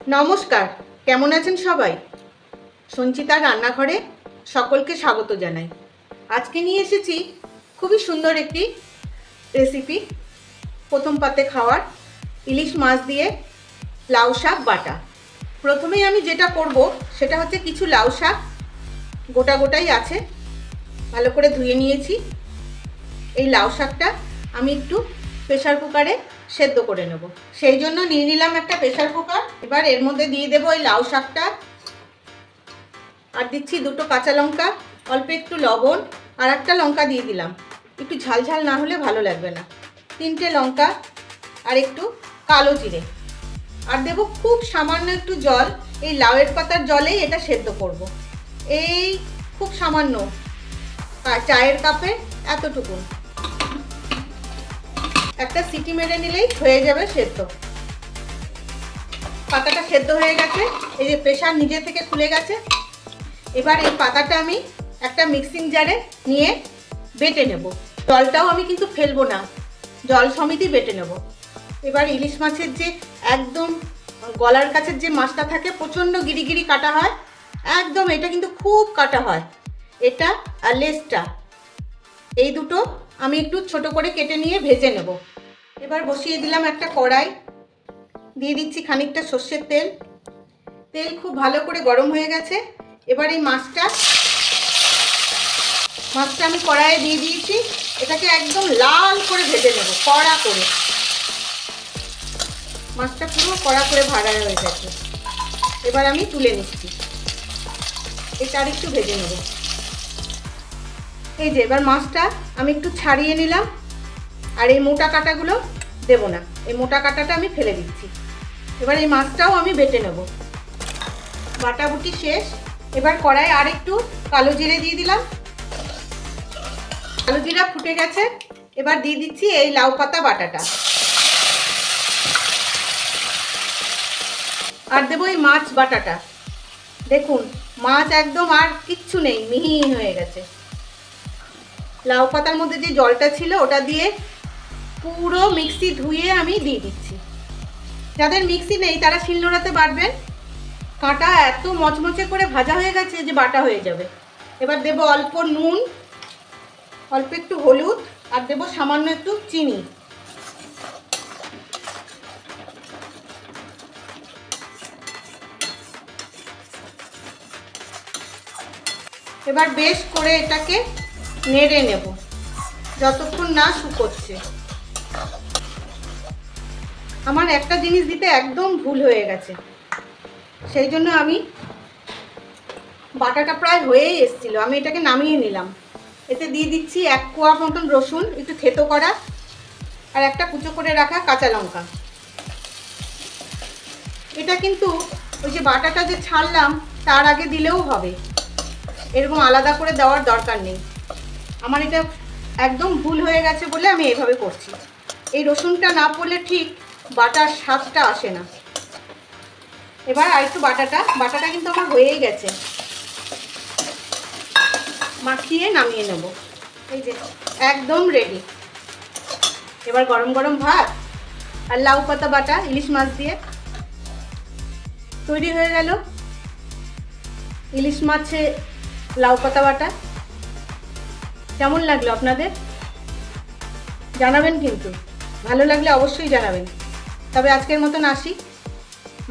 নমস্কার, কেমন আছেন সবাই? সঞ্চিতার রান্নাঘরে সকলকে স্বাগত জানাই। আজকে নিয়ে এসেছি খুবই সুন্দর একটি রেসিপি, প্রথম পাতে খাওয়ার ইলিশ মাছ দিয়ে লাউ শাক বাটা। প্রথমেই আমি যেটা করব সেটা হচ্ছে কিছু লাউ শাক গোটা গোটাই আছে, ভালো করে ধুয়ে নিয়েছি। এই লাউ শাকটা আমি একটু প্রেসার কুকারে সেদ্ধ করে নেব, সেই জন্য নিয়ে নিলাম একটা প্রেসার কুকার। এবার এর মধ্যে দিয়ে দেবো এই লাউ শাকটা, আর দিচ্ছি দুটো কাঁচা লঙ্কা, অল্প একটু লবণ, আর একটা লঙ্কা দিয়ে দিলাম, একটু ঝাল ঝাল না হলে ভালো লাগবে না। 3টে লঙ্কা আর একটু কালো জিরে, আর দেবো খুব সামান্য একটু জল। এই লাউয়ের পাতার জলেই এটা সেদ্ধ করব। এই খুব সামান্য, চায়ের কাপে এতটুকু, একটা সিটি মেরে নিলেই হয়ে যাবে সেদ্ধ। পাতাটা সেদ্ধ হয়ে গেছে, এই যে প্রেসার নিজে থেকে খুলে গেছে। এবার এই পাতাটা আমি একটা মিক্সিং জারে নিয়ে বেটে নেব। জলটাও আমি কিন্তু ফেলবো না, জল সমেতই বেটে নেব। এবার ইলিশ মাছের যে একদম গলার কাছের যে মাছটা থাকে, প্রচণ্ড গিরি কাটা হয়, একদম এটা কিন্তু খুব কাটা হয়, এটা আর লেজটা, এই দুটো আমি একটু ছোট করে কেটে নিয়ে ভেজে নেব। এবার বসিয়ে দিলাম একটা কড়াই, দিয়ে দিচ্ছি খানিকটা সর্ষের তেল। তেল খুব ভালো করে গরম হয়ে গেছে। এবার এই মাছটা আমি কড়াইয়ে দিয়ে দিয়েছি, এটাকে একদম লাল করে ভেজে নেব, কড়া করে। মাছটা পুরো কড়া করে ভাজা হয়ে গেছে, এবার আমি তুলে নিচ্ছি। এটা আর একটু ভেজে নেব। এই যে এবার মাছটা আমি একটু ছাড়িয়ে নিলাম, আর এই মোটা কাঁটাগুলো দেব না, এই মোটা কাঁটাটা আমি ফেলে দিচ্ছি। এবার এই মাছটাও আমি বেটে নেব। বাটাবুটি শেষ। এবার কড়াইয়ে আর একটু কালো জিরে দিয়ে দিলাম, কালো জিরা ফুটে গেছে। এবার দিয়ে দিচ্ছি এই লাউ পাতা বাটাটা, আর দেবো এই মাছ বাটাটা। দেখুন মাছ একদম আর কিচ্ছু নেই, মিহি হয়ে গেছে। লাউ পাতার মধ্যে যে জলটা ছিল ওটা দিয়ে পুরো মিক্সি ধুয়ে আমি দিয়ে দিচ্ছি। যাদের মিক্সি নেই তারা শিলনোড়াতে বাটবেন, কাঁটা এত মচমচে করে ভাজা হয়ে গেছে যে বাটা হয়ে যাবে। এবার দেবো অল্প নুন, অল্প একটু হলুদ, আর দেবো সামান্য একটু চিনি। এবার বেশ করে এটাকে নেড়ে নেব যতক্ষণ না শুকোচ্ছে। আমার একটা জিনিস দিতে একদম ভুল হয়ে গেছে, সেই জন্য আমি বাটাটা প্রায় হয়েই এসেছিল, আমি এটাকে নামিয়ে নিলাম। এতে দিয়ে দিচ্ছি 1 কোয়া মতন রসুন, একটু থেতো করা, আর একটা কুচো করে রাখা কাঁচা লঙ্কা। এটা কিন্তু ওই যে বাটাটা যে ছাড়লাম তার আগে দিলেও হবে, এরকম আলাদা করে দেওয়ার দরকার নেই। আমার এটা একদম ভুল হয়ে গেছে বলে আমি এভাবে করছি। এই রসুনটা না পড়লে ঠিক বাটার স্বাদটা আসে না। এবার আর একটু বাটাটা কিন্তু আমার হয়েই গেছে, মাখিয়ে নামিয়ে নেব। এই যে একদম রেডি। এবার গরম গরম ভাত আর লাউ পাতা বাটা ইলিশ মাছ দিয়ে তৈরি হয়ে গেল ইলিশ মাছে লাউ পাতা বাটা। কেমন লাগলো আপনাদের জানাবেন, কিন্তু ভালো লাগলে অবশ্যই জানাবেন। তবে আজকের মতন আসি,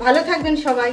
ভালো থাকবেন সবাই।